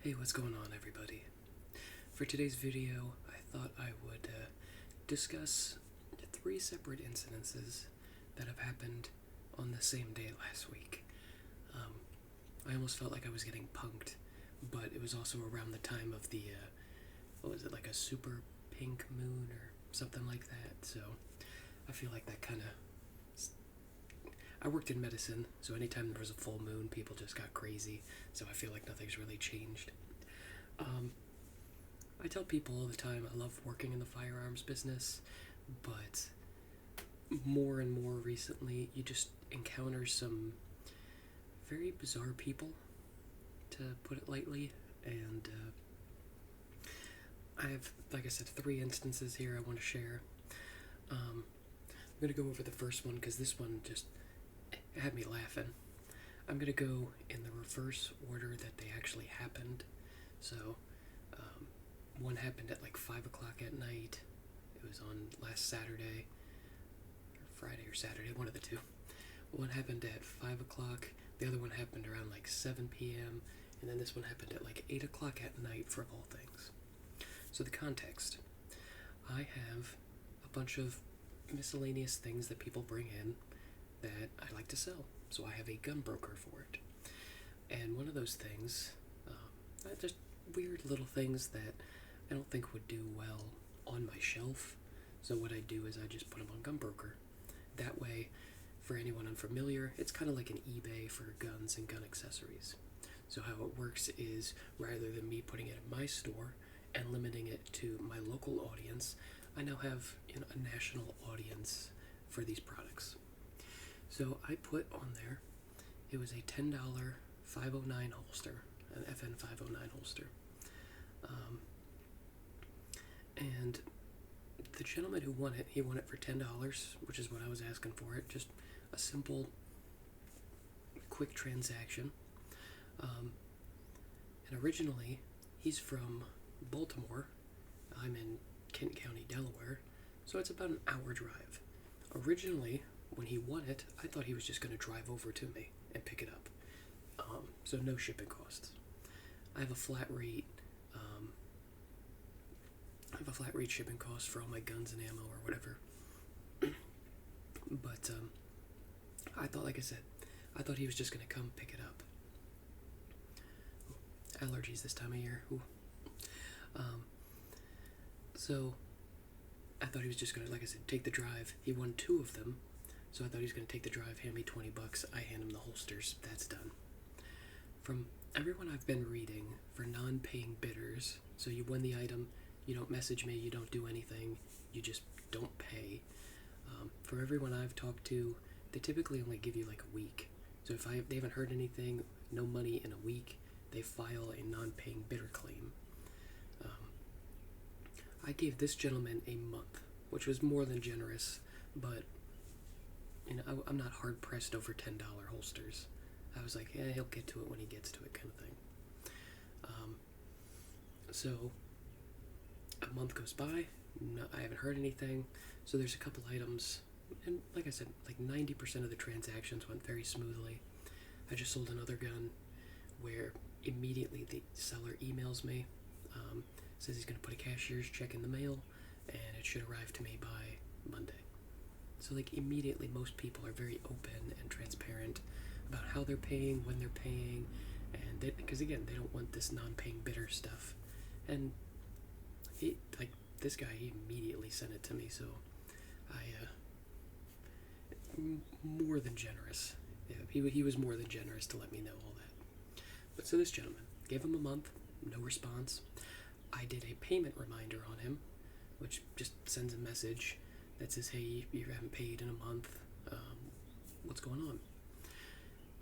Hey, what's going on, everybody? For today's video, I thought I would discuss three separate incidences that have happened on the same day last week. I almost felt like I was getting punked, but it was also around the time of the, what was it, like a super pink moon or something like that, so I feel like that kind of... I worked in medicine, so anytime there was a full moon, people just got crazy, so I feel like nothing's really changed. I tell people all the time I love working in the firearms business, but more and more recently, you just encounter some very bizarre people, to put it lightly, and I have, like I said, three instances here I want to share. I'm going to go over the first one because this one just had me laughing. I'm going to go in the reverse order that they actually happened. So, one happened at like 5 o'clock at night. It was on last Saturday, or Friday or Saturday, one of the two. One happened at 5 o'clock, the other one happened around like 7 p.m., and then this one happened at like 8 o'clock at night, for all things. So the context. I have a bunch of miscellaneous things that people bring in that I like to sell. So I have a GunBroker for it. And one of those things, just weird little things that I don't think would do well on my shelf. So what I do is I just put them on GunBroker. That way, for anyone unfamiliar, it's kind of like an eBay for guns and gun accessories. So how it works is, rather than me putting it in my store and limiting it to my local audience, I now have a national audience for these products. So I put on there, it was a $10 509 holster, an FN 509 holster. And the gentleman who won it, he won it for $10, which is what I was asking for it. Just a simple, quick transaction. And originally, he's from Baltimore. I'm in Kent County, Delaware, so it's about an hour drive. Originally, when he won it, I thought he was just going to drive over to me and pick it up. So no shipping costs. I have a flat rate shipping cost for all my guns and ammo or whatever. But I thought, like I said, I thought he was just going to come pick it up. Allergies this time of year. So I thought he was just going to, like I said, take the drive. He won two of them, so I thought he was going to take the drive, hand me $20. I hand him the holsters. That's done. From everyone I've been reading, for non-paying bidders, so you win the item, you don't message me, you don't do anything, you just don't pay. For everyone I've talked to, they typically only give you like a week. So if they haven't heard anything, no money in a week, they file a non-paying bidder claim. I gave this gentleman a month, which was more than generous, but I'm not hard pressed over $10 holsters. I was like, yeah, he'll get to it when he gets to it, kind of thing. So a month goes by, I haven't heard anything, so there's a couple items, and like I said, like 90% of the transactions went very smoothly. I just sold another gun where immediately the seller emails me, says he's going to put a cashier's check in the mail, and it should arrive to me by Monday. So like immediately, most people are very open and transparent about how they're paying, when they're paying, and because again, they don't want this non-paying bidder stuff. And this guy, he immediately sent it to me, so more than generous. Yeah, he was more than generous to let me know all that. But so this gentleman, gave him a month, no response. I did a payment reminder on him, which just sends a message that says, hey, you haven't paid in a month, what's going on?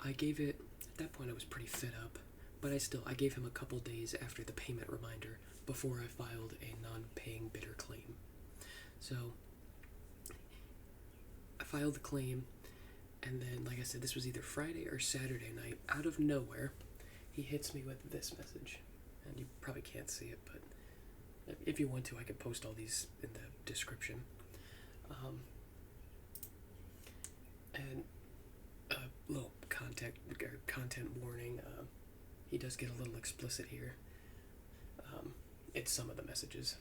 I gave it, at that point I was pretty fed up, but I gave him a couple days after the payment reminder before I filed a non-paying bidder claim. So I filed the claim, and then, like I said, this was either Friday or Saturday night. Out of nowhere, he hits me with this message, and you probably can't see it, but if you want to, I can post all these in the description. And a little content warning. he does get a little explicit here. It's some of the messages.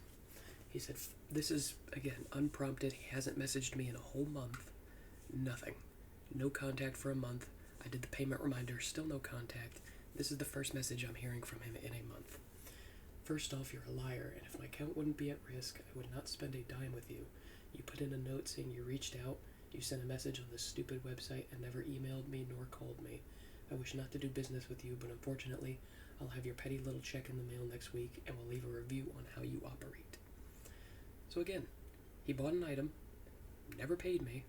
He said, this is, again, unprompted. He hasn't messaged me in a whole month. Nothing. No contact for a month. I did the payment reminder, still no contact. This is the first message I'm hearing from him in a month. First off, you're a liar, and if my account wouldn't be at risk, I would not spend a dime with you. You put in a note saying you reached out, you sent a message on this stupid website, and never emailed me nor called me. I wish not to do business with you, but unfortunately, I'll have your petty little check in the mail next week, and will leave a review on how you operate. So again, he bought an item, never paid me,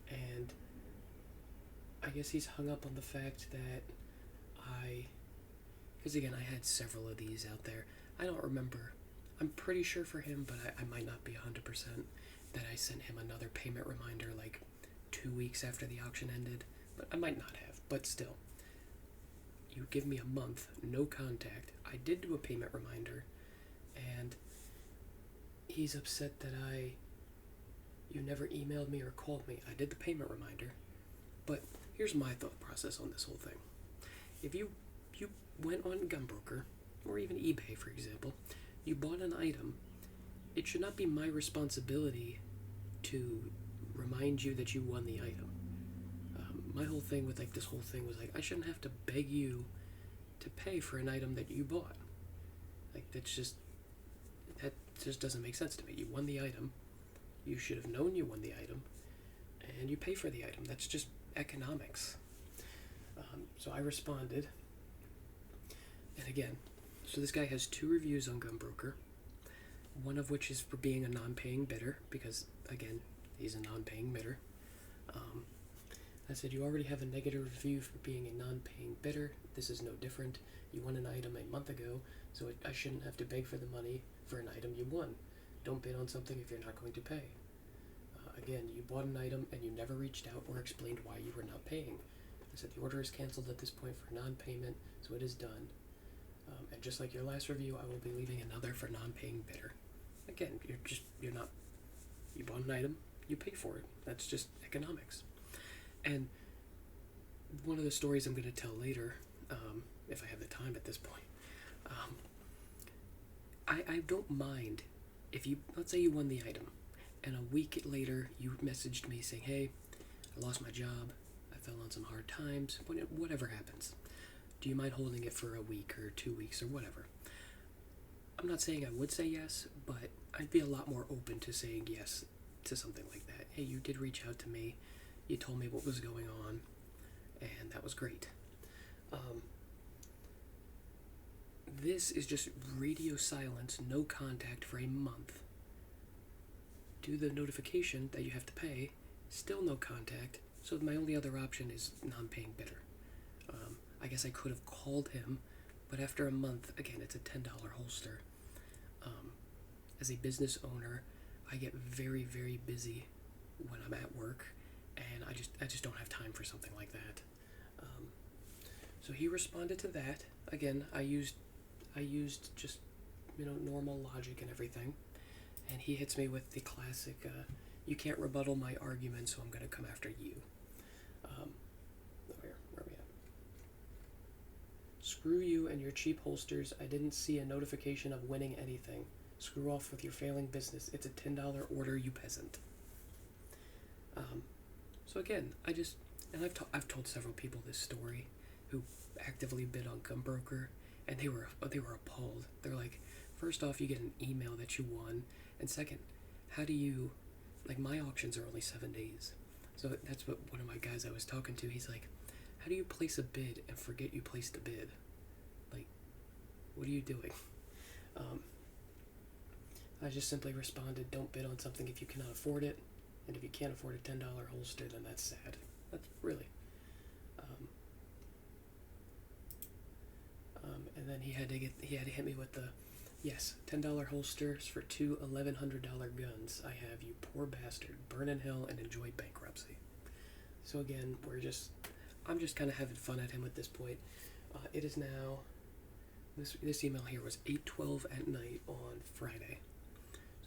and I guess he's hung up on the fact that because again, I had several of these out there. I don't remember. I'm pretty sure for him, but I might not be 100%, that I sent him another payment reminder like 2 weeks after the auction ended, but I might not have, but still. You give me a month, no contact. I did do a payment reminder, and he's upset that you never emailed me or called me. I did the payment reminder, but here's my thought process on this whole thing. If you went on GunBroker, or even eBay, for example, you bought an item, it should not be my responsibility to remind you that you won the item. My whole thing with this whole thing was I shouldn't have to beg you to pay for an item that you bought. That just doesn't make sense to me. You won the item, you should have known you won the item, and you pay for the item. That's just economics. So I responded, and again, so this guy has 2 reviews on GunBroker, one of which is for being a non-paying bidder, because again, he's a non-paying bidder. I said, you already have a negative review for being a non-paying bidder. This is no different. You won an item a month ago, so I shouldn't have to beg for the money for an item you won. Don't bid on something if you're not going to pay. Again, you bought an item and you never reached out or explained why you were not paying. I said, the order is canceled at this point for non-payment, so it is done. And just like your last review, I will be leaving another for non-paying bidder. Again, you bought an item, you pay for it. That's just economics. And one of the stories I'm going to tell later, if I have the time at this point, I don't mind if let's say you won the item, and a week later you messaged me saying, hey, I lost my job, I fell on some hard times, whatever happens. Do you mind holding it for a week or 2 weeks or whatever? I'm not saying I would say yes, but I'd be a lot more open to saying yes to something like that. Hey, you did reach out to me, you told me what was going on, and that was great. This is just radio silence, no contact for a month. Do the notification that you have to pay, still no contact, so my only other option is non-paying bidder. I guess I could have called him, but after a month, again, it's a $10 holster. As a business owner, I get very, very busy when I'm at work, and I just don't have time for something like that. So he responded to that. Again, I used just normal logic and everything, and he hits me with the classic, you can't rebuttal my argument, so I'm going to come after you. Where are we at? Screw you and your cheap holsters. I didn't see a notification of winning anything. Screw off with your failing business. It's a $10 order, you peasant. So again, I've told several people this story who actively bid on GunBroker, and they were appalled. They're like, first off, you get an email that you won, and second, how do you, my auctions are only 7 days. So that's what one of my guys I was talking to, he's like, how do you place a bid and forget you placed a bid? What are you doing? I just simply responded, don't bid on something if you cannot afford it, and if you can't afford a $10 holster, then that's sad. That's really. And then he had to hit me with the, yes, $10 holsters for 2 $1,100 guns. I have, you poor bastard. Burn in hell and enjoy bankruptcy. So again, I'm just kind of having fun at him at this point. It is now, this email here was 8:12 at night on Friday.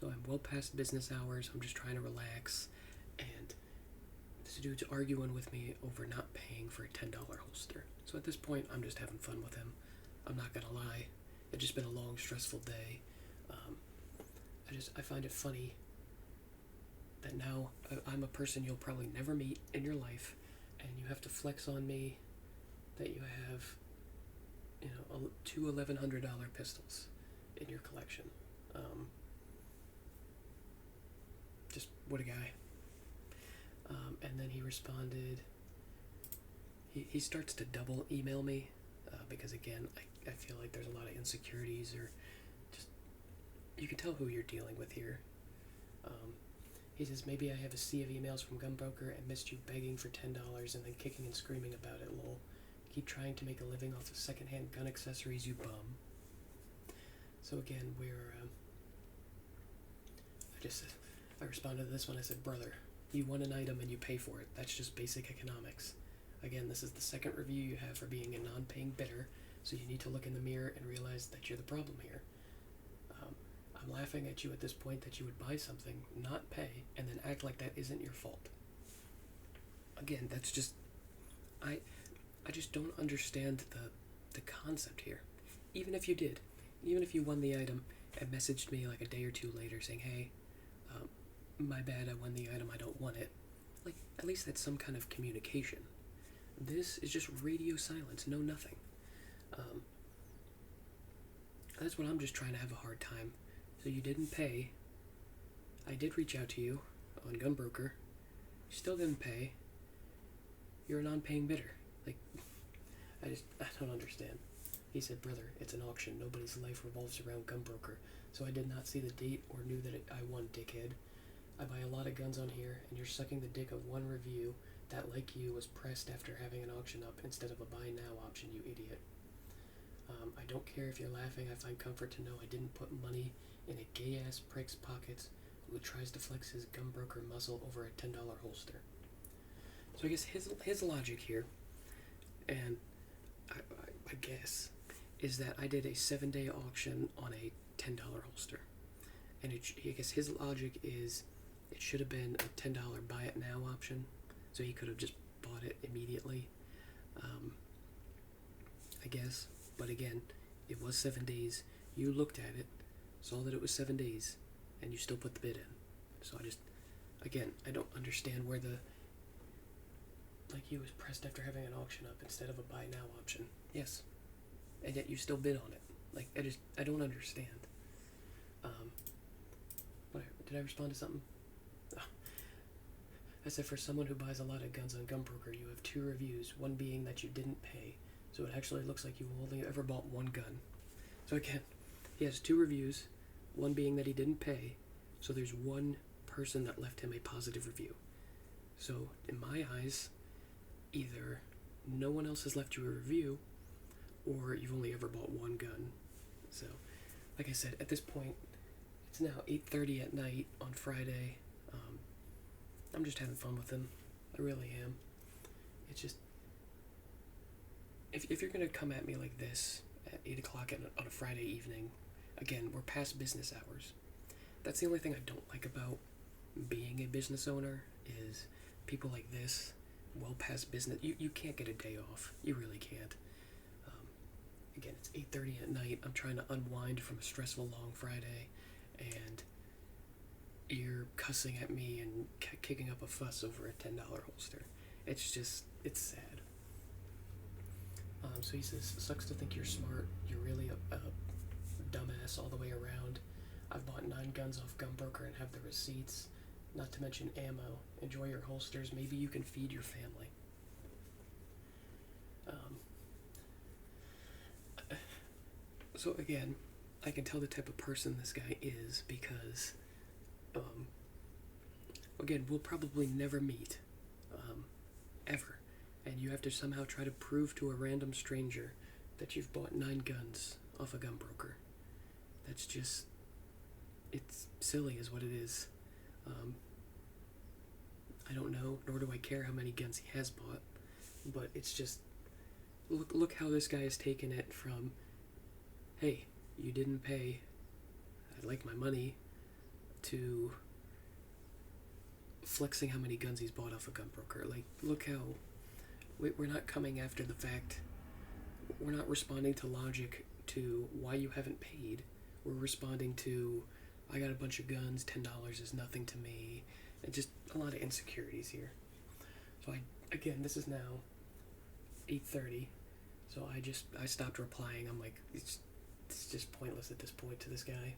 So I'm well past business hours. I'm just trying to relax, and this dude's arguing with me over not paying for a $10 holster. So at this point, I'm just having fun with him. I'm not gonna lie. It's just been a long, stressful day. I find it funny that now I'm a person you'll probably never meet in your life, and you have to flex on me that you have, two $1,100 pistols in your collection. Just what a guy. And then he responded. He starts to double email me because again, I feel like there's a lot of insecurities, or just you can tell who you're dealing with here. He says, maybe I have a sea of emails from GunBroker and missed you begging for $10 and then kicking and screaming about it, lol. Keep trying to make a living off of secondhand gun accessories, you bum. So again, I responded to this one. I said, brother, you want an item and you pay for it. That's just basic economics. Again, this is the second review you have for being a non-paying bidder, so you need to look in the mirror and realize that you're the problem here. I'm laughing at you at this point that you would buy something, not pay, and then act like that isn't your fault. Again, that's just... I just don't understand the concept here. Even if you did, even if you won the item and messaged me like a day or two later saying, hey, my bad, I won the item, I don't want it. Like, at least that's some kind of communication. This is just radio silence, no nothing. That's what I'm just trying to have a hard time. So you didn't pay. I did reach out to you on GunBroker. You still didn't pay. You're a non-paying bidder. Like, I don't understand. He said, brother, it's an auction. Nobody's life revolves around GunBroker. So I did not see the date or knew that I won, dickhead. I buy a lot of guns on here, and you're sucking the dick of one review that, like you, was pressed after having an auction up instead of a buy now option, you idiot. I don't care if you're laughing. I find comfort to know I didn't put money in a gay-ass prick's pockets who tries to flex his GunBroker muscle over a $10 holster. So I guess his logic here, and I guess, is that I did a 7-day auction on a $10 holster. And I guess his logic is it should have been a $10 buy it now option, so he could have just bought it immediately, I guess. But again, it was 7 days. You looked at it, saw that it was 7 days, and you still put the bid in. So I don't understand where he was pressed after having an auction up instead of a buy now option. Yes. And yet you still bid on it. I don't understand. Did I respond to something? Oh. I said, for someone who buys a lot of guns on GunBroker, you have 2 reviews, one being that you didn't pay. So it actually looks like you only ever bought 1 gun. So again, he has 2 reviews, one being that he didn't pay. So there's 1 person that left him a positive review. So in my eyes, either no one else has left you a review, or you've only ever bought 1 gun. So, like I said, at this point, it's now 8:30 at night on Friday. I'm just having fun with him. I really am. It's just, if you're going to come at me like this at 8 o'clock on a Friday evening, again, we're past business hours. That's the only thing I don't like about being a business owner, is people like this, well past business. You can't get a day off. You really can't. Again, it's 8:30 at night. I'm trying to unwind from a stressful long Friday, and you're cussing at me and kicking up a fuss over a $10 holster. It's sad. So he says, sucks to think you're smart. You're really a dumbass all the way around. I've bought 9 guns off GunBroker and have the receipts, not to mention ammo. Enjoy your holsters. Maybe you can feed your family. So again, I can tell the type of person this guy is because, again, we'll probably never meet, ever. And you have to somehow try to prove to a random stranger that you've bought 9 guns off a GunBroker. That's just, it's silly is what it is. I don't know, nor do I care how many guns he has bought, but it's just, look how this guy has taken it from, hey, you didn't pay, I'd like my money, to flexing how many guns he's bought off a GunBroker. Like, look how, we're not coming after the fact, we're not responding to logic to why you haven't paid. We're responding to, I got a bunch of guns, $10 is nothing to me, and just a lot of insecurities here. So again, this is now 8:30, so I stopped replying. I'm like, it's just pointless at this point to this guy.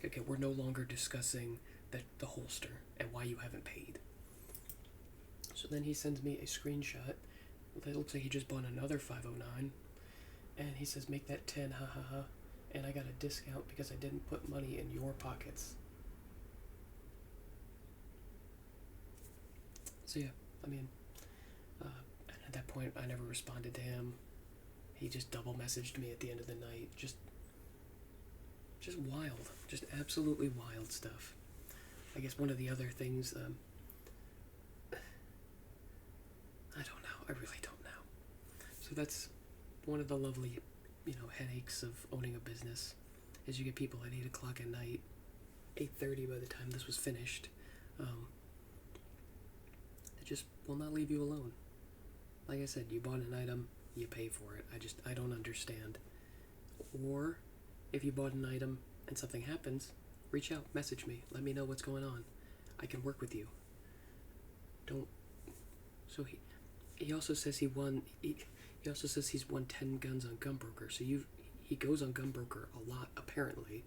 Okay, we're no longer discussing the holster and why you haven't paid. So then he sends me a screenshot. It looks like he just bought another 509, and he says, make that 10, ha ha ha, and I got a discount because I didn't put money in your pockets. So yeah, I mean, at that point, I never responded to him. He just double messaged me at the end of the night. Just wild. Just absolutely wild stuff. I guess one of the other things, I don't know. I really don't know. So that's one of the lovely, headaches of owning a business, is you get people at 8 o'clock at night, 8:30 by the time this was finished, they just will not leave you alone. Like I said, you bought an item, you pay for it. I don't understand. Or, if you bought an item and something happens, reach out, message me, let me know what's going on. I can work with you. So he also says he also says he's won 10 guns on GunBroker. So he goes on GunBroker a lot, apparently.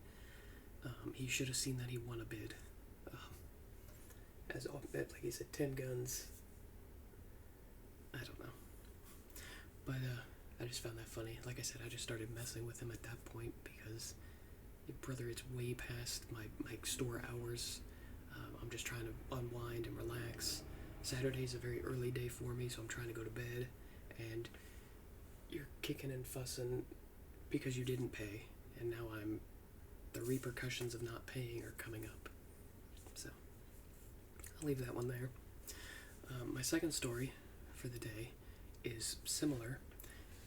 He should have seen that he won a bid. Like he said, 10 guns. I don't know. But I just found that funny. Like I said, I just started messing with him at that point because, brother, it's way past my store hours. I'm just trying to unwind and relax. Saturday's a very early day for me, so I'm trying to go to bed. And you're kicking and fussing because you didn't pay. And now the repercussions of not paying are coming up. So I'll leave that one there. My second story for the day is similar,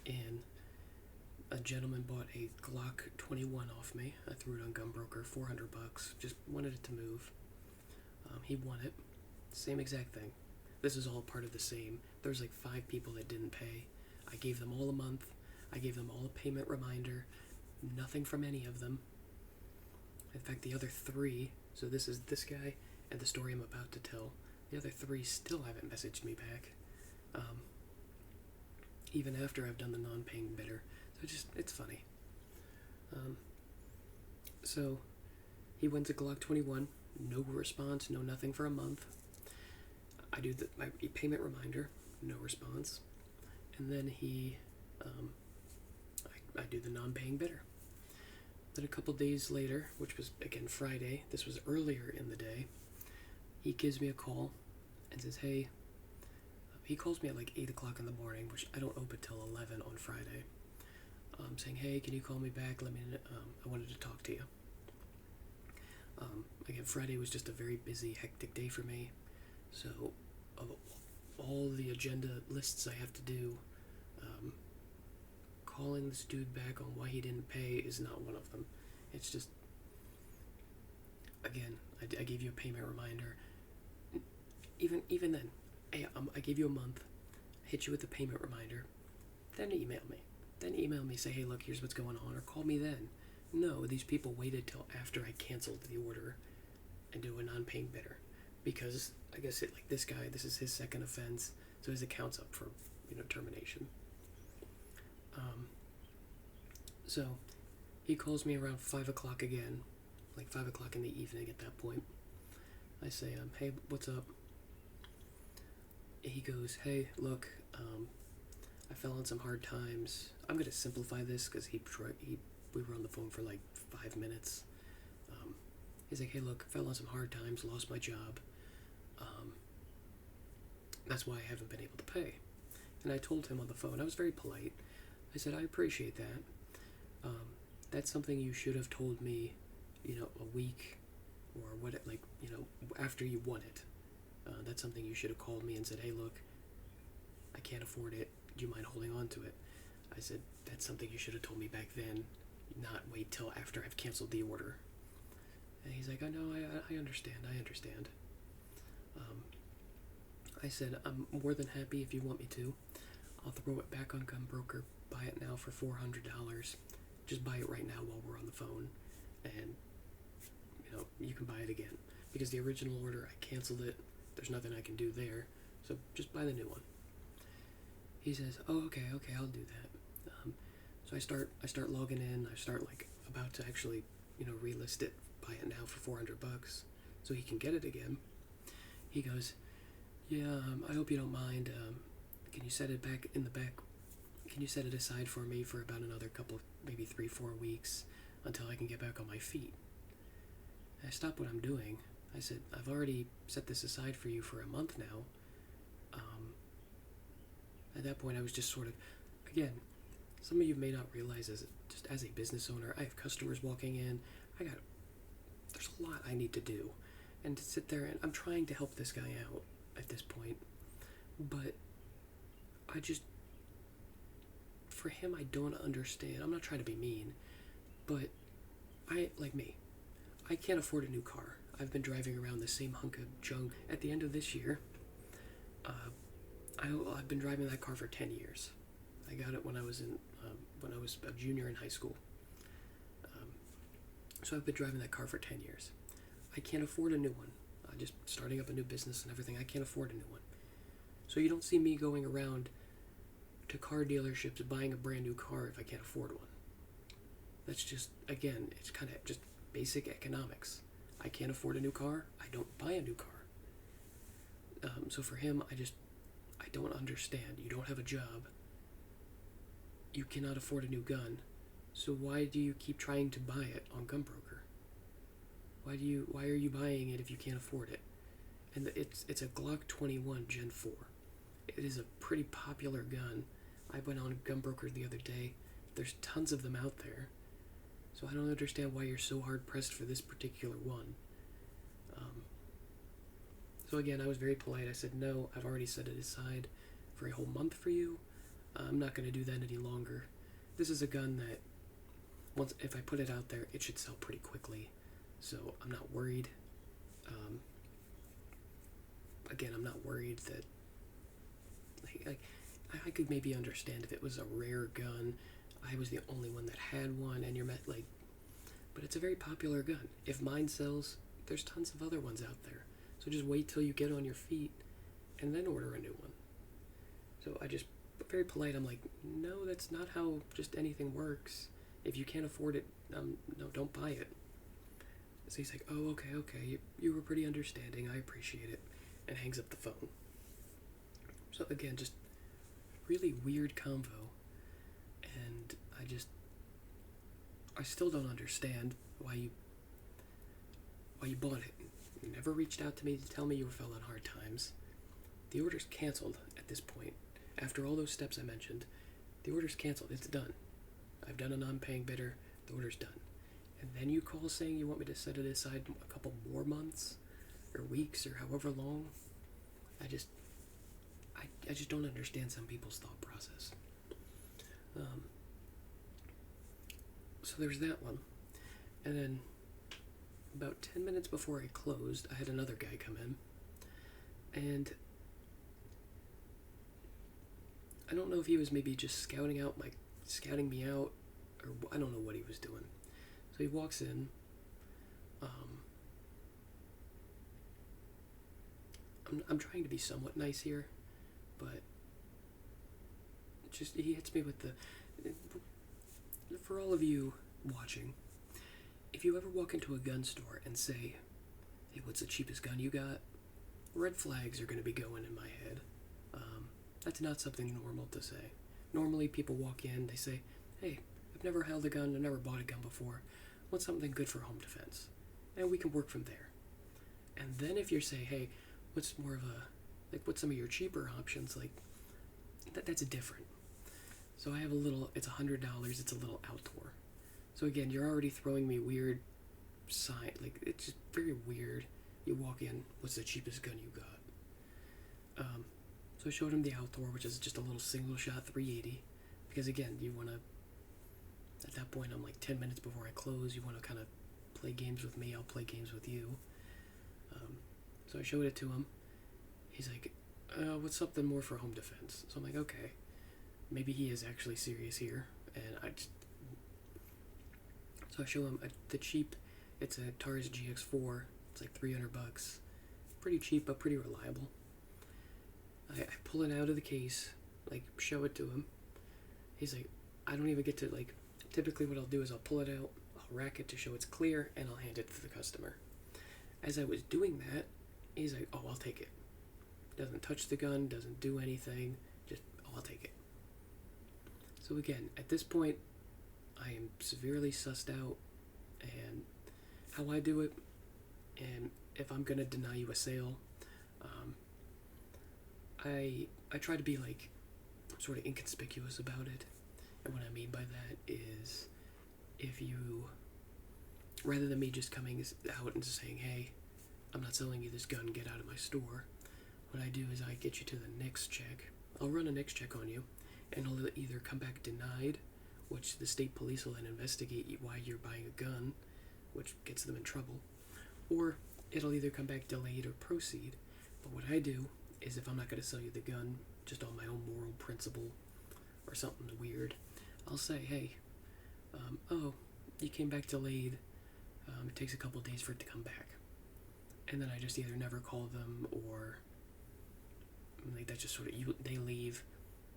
and a gentleman bought a Glock 21 off me. I threw it on GunBroker, $400, just wanted it to move. He won it, same exact thing. This is all part of the same. There's like 5 people that didn't pay. I gave them all a month. I gave them all a payment reminder. Nothing from any of them. In fact, the other 3, so this is this guy and the story I'm about to tell, the other 3 still haven't messaged me back. Even after I've done the non-paying bidder. So it's funny. So he wins a Glock 21, no response, no nothing for a month. I do my payment reminder, no response. And then I do the non-paying bidder. Then a couple days later, which was again Friday, this was earlier in the day, he gives me a call and says, hey, he calls me at like 8 o'clock in the morning, which I don't open till 11 on Friday, saying, hey, can you call me back? Let me know. I wanted to talk to you. Again, Friday was just a very busy, hectic day for me. So, of all the agenda lists I have to do, calling this dude back on why he didn't pay is not one of them. It's just, again, I gave you a payment reminder. Even then, hey, I gave you a month, hit you with a payment reminder, then email me, say, hey, look, here's what's going on, or call me then. No, these people waited till after I canceled the order and do a non-paying bidder, because I guess like this guy, this is his second offense, so his account's up for termination. So he calls me around 5 o'clock again, like 5 o'clock in the evening at that point. I say, hey, what's up? He goes, hey, look, I fell on some hard times. I'm going to simplify this because we were on the phone for like 5 minutes. He's like, hey, look, fell on some hard times, lost my job. That's why I haven't been able to pay. And I told him on the phone, I was very polite. I said, I appreciate that. That's something you should have told me, a week or after you won it. That's something you should have called me and said, hey, look, I can't afford it. Do you mind holding on to it? I said, that's something you should have told me back then, not wait till after I've canceled the order. And he's like, I know, I understand. I said, I'm more than happy if you want me to. I'll throw it back on GunBroker, buy it now for $400. Just buy it right now while we're on the phone, and you can buy it again. Because the original order, I canceled it. There's nothing I can do there, so just buy the new one. He says, oh, okay, I'll do that. So I start logging in. I start about to actually, relist it, buy it now for $400, so he can get it again. He goes, yeah, I hope you don't mind. Can you set it back in the back? Can you set it aside for me for about another couple, maybe 3-4 weeks, until I can get back on my feet? I stopped what I'm doing. I said, I've already set this aside for you for a month now. At that point, I was just sort of, again, some of you may not realize just as a business owner, I have customers walking in. There's a lot I need to do. And to sit there, and I'm trying to help this guy out at this point. But for him, I don't understand. I'm not trying to be mean, but I can't afford a new car. I've been driving around the same hunk of junk. At the end of this year, I've been driving that car for 10 years. I got it when I was a junior in high school. So I've been driving that car for 10 years. I can't afford a new one. Just starting up a new business and everything, I can't afford a new one. So you don't see me going around to car dealerships buying a brand new car if I can't afford one. That's just, again, it's kind of just basic economics. I can't afford a new car, I don't buy a new car. So for him, I don't understand. You don't have a job. You cannot afford a new gun. So why do you keep trying to buy it on GunBroker? Why are you buying it if you can't afford it? And it's a Glock 21 Gen 4. It is a pretty popular gun. I went on GunBroker the other day. There's tons of them out there. So I don't understand why you're so hard pressed for this particular one. So again, I was very polite. I said, no, I've already set it aside for a whole month for you. I'm not going to do that any longer. This is a gun that, if I put it out there, it should sell pretty quickly. So I'm not worried. Again, I'm not worried that, I could maybe understand if it was a rare gun, I was the only one that had one, and but it's a very popular gun. If mine sells, there's tons of other ones out there. So just wait till you get on your feet, and then order a new one. So I just, very polite, I'm like, no, that's not how just anything works. If you can't afford it, no, don't buy it. So he's like, oh, okay, you were pretty understanding, I appreciate it, and hangs up the phone. So again, just really weird convo, and I still don't understand why you bought it. You never reached out to me to tell me you fell on hard times. The order's canceled at this point. After all those steps I mentioned, the order's canceled. It's done. I've done a non-paying bidder. The order's done. And then you call saying you want me to set it aside a couple more months or weeks or however long. I just don't understand some people's thought process. So there's that one. And then about 10 minutes before I closed, I had another guy come in. And I don't know if he was maybe just scouting me out, or I don't know what he was doing. So he walks in. I'm trying to be somewhat nice here, but just he hits me with for all of you watching, if you ever walk into a gun store and say, hey, what's the cheapest gun you got? Red flags are going to be going in my head. That's not something normal to say. Normally people walk in, they say, hey, I've never held a gun, I've never bought a gun before. What's something good for home defense? And we can work from there. And then if you say, hey, what's more of what's some of your cheaper options? That's different. So I have it's $100, it's a little outdoor. So again, you're already throwing me weird it's just very weird. You walk in, what's the cheapest gun you got? So I showed him the outdoor, which is just a little single shot 380. Because again, you want to, at that point, I'm like 10 minutes before I close, you want to kind of play games with me, I'll play games with you. So I showed it to him. He's like, what's something more for home defense? So I'm like, okay. maybe he is actually serious here, and so I show him the cheap. It's a Taurus GX4. It's like $300, pretty cheap but pretty reliable. I pull it out of the case, like show it to him. He's like, I don't even get to like. Typically, what I'll do is I'll pull it out, I'll rack it to show it's clear, and I'll hand it to the customer. As I was doing that, he's like, "Oh, I'll take it." Doesn't touch the gun, doesn't do anything. Just, "Oh, I'll take it." So again, at this point, I am severely sussed out, and how I do it, and if I'm gonna deny you a sale, I try to be like sort of inconspicuous about it. And what I mean by that is, if you, rather than me just coming out and saying, "Hey, I'm not selling you this gun, get out of my store," what I do is I get you to the NICS check. I'll run a NICS check on you, and it'll either come back denied, which the state police will then investigate why you're buying a gun, which gets them in trouble, or it'll either come back delayed or proceed. But what I do is, if I'm not going to sell you the gun just on my own moral principle or something weird, I'll say, "Hey, oh, you came back delayed. It takes a couple days for it to come back." And then I just either never call them, or like that's just sort of, they leave.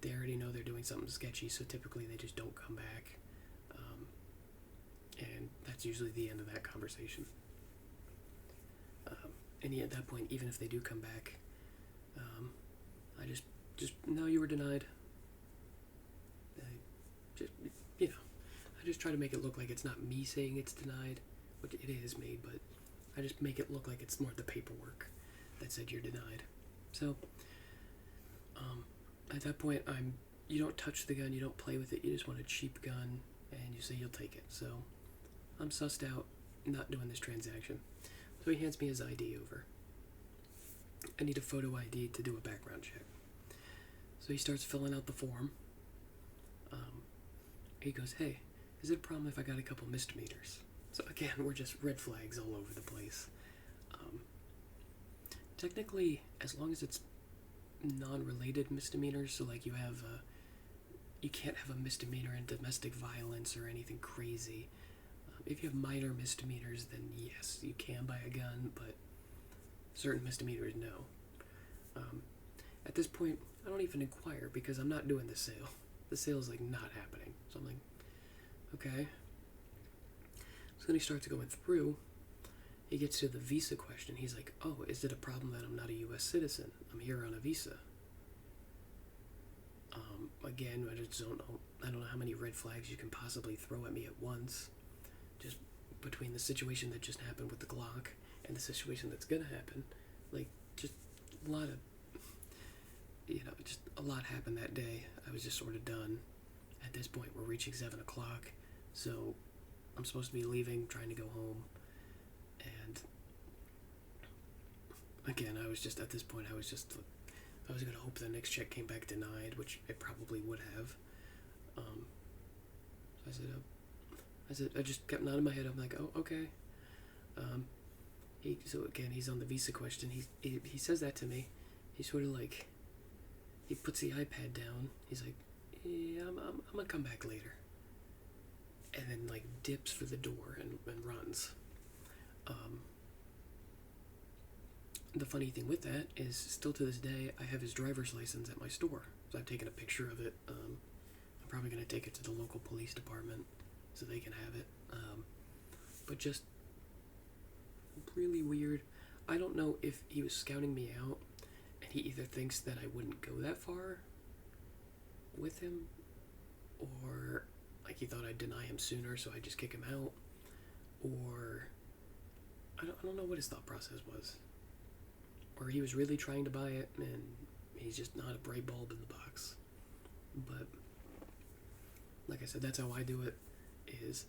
They already know they're doing something sketchy, so typically they just don't come back. And that's usually the end of that conversation. And at that point, even if they do come back, I just no, you were denied. I just try to make it look like it's not me saying it's denied, which it is me, but I just make it look like it's more the paperwork that said you're denied. So, at that point, you don't touch the gun, you don't play with it, you just want a cheap gun, and you say you'll take it. So, I'm sussed out, not doing this transaction. So he hands me his ID over. I need a photo ID to do a background check. So he starts filling out the form. He goes, "Hey, is it a problem if I got a couple misdemeanors?" So again, we're just red flags all over the place. Technically, as long as it's non-related misdemeanors, so like you can't have a misdemeanor in domestic violence or anything crazy. If you have minor misdemeanors, then yes, you can buy a gun, but certain misdemeanors, no. At this point, I don't even inquire because I'm not doing the sale. The sale's like not happening. So I'm like, okay. So then he starts going through. He gets to the visa question. He's like, "Oh, is it a problem that I'm not a U.S. citizen? I'm here on a visa." Again, I just don't know. I don't know how many red flags you can possibly throw at me at once. Just between the situation that just happened with the Glock and the situation that's gonna happen, like just a lot of, just a lot happened that day. I was just sort of done. At this point, we're reaching 7 o'clock, so I'm supposed to be leaving, trying to go home, and again, I was just, at this point, I was gonna hope the next check came back denied, which it probably would have. So I just kept nodding my head. I'm like, "Oh, okay." So again, he's on the visa question. He says that to me. He's sort of like, he puts the iPad down. He's like, "Yeah, I'm gonna come back later," and then like dips for the door and runs. The funny thing with that is, still to this day, I have his driver's license at my store, so I've taken a picture of it. I'm probably gonna take it to the local police department so they can have it. But just really weird. I don't know if he was scouting me out and he either thinks that I wouldn't go that far with him, or like he thought I'd deny him sooner so I'd just kick him out, or I don't know what his thought process was. Or he was really trying to buy it and he's just not a bright bulb in the box. But like I said, that's how I do it, is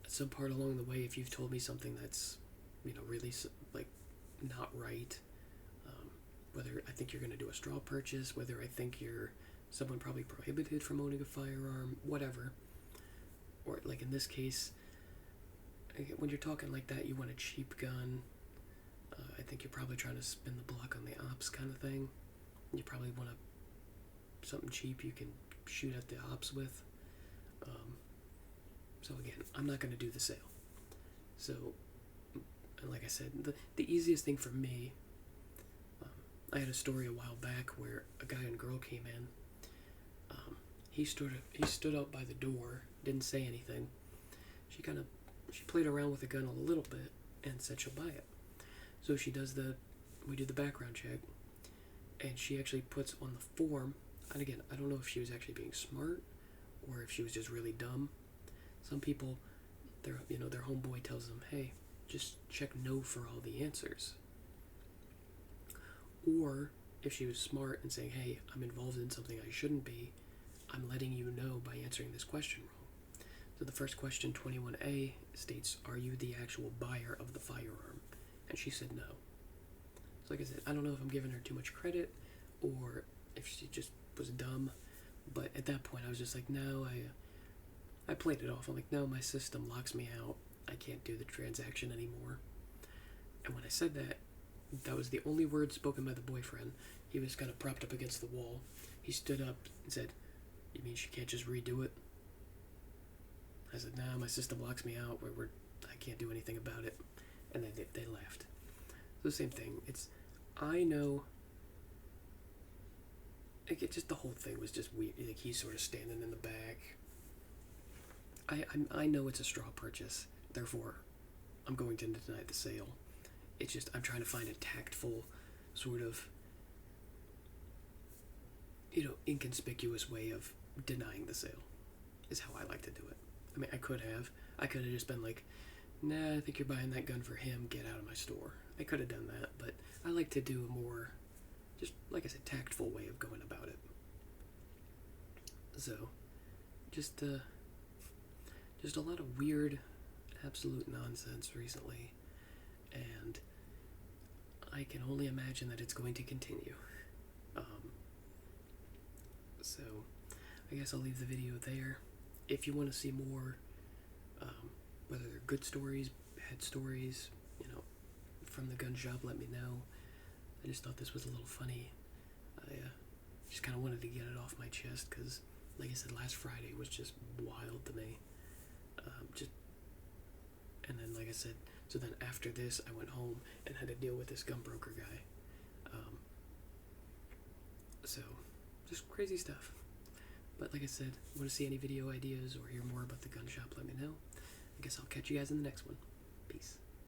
at some part along the way, if you've told me something that's, really like not right, whether I think you're going to do a straw purchase, whether I think you're someone probably prohibited from owning a firearm, whatever, or like in this case, when you're talking like that, you want a cheap gun. I think you're probably trying to spin the block on the ops kind of thing. You probably want something cheap you can shoot at the ops with. So again, I'm not going to do the sale. So, and like I said, the easiest thing for me, I had a story a while back where a guy and girl came in. He stood up by the door, didn't say anything. She played around with the gun a little bit and said she'll buy it. So we do the background check, and she actually puts on the form, and again, I don't know if she was actually being smart or if she was just really dumb. Some people, their homeboy tells them, hey, just check no for all the answers. Or if she was smart and saying, hey, I'm involved in something I shouldn't be, I'm letting you know by answering this question wrong. So the first question, 21A, states, are you the actual buyer of the firearm? And she said no. So like I said, I don't know if I'm giving her too much credit or if she just was dumb. But at that point, I was just like, no, I played it off. I'm like, no, my system locks me out. I can't do the transaction anymore. And when I said that, that was the only word spoken by the boyfriend. He was kind of propped up against the wall. He stood up and said, you mean she can't just redo it? I said, nah, my system locks me out. I can't do anything about it. And then they left. So the same thing. I know, like, just the whole thing was just weird. Like, he's sort of standing in the back. I know it's a straw purchase. Therefore, I'm going to deny the sale. It's just, I'm trying to find a tactful sort of, inconspicuous way of denying the sale is how I like to do it. I mean, I could have just been like, nah, I think you're buying that gun for him, get out of my store. I could have done that, but I like to do a more, just like I said, tactful way of going about it. So, just a lot of weird, absolute nonsense recently, and I can only imagine that it's going to continue. So, I guess I'll leave the video there. If you want to see more, whether they're good stories, bad stories, from the gun shop, let me know. I just thought this was a little funny. I just kind of wanted to get it off my chest because, like I said, last Friday was just wild to me. And then, like I said, so then after this, I went home and had to deal with this GunBroker guy. So, just crazy stuff. But like I said, want to see any video ideas or hear more about the gun shop, let me know. I guess I'll catch you guys in the next one. Peace.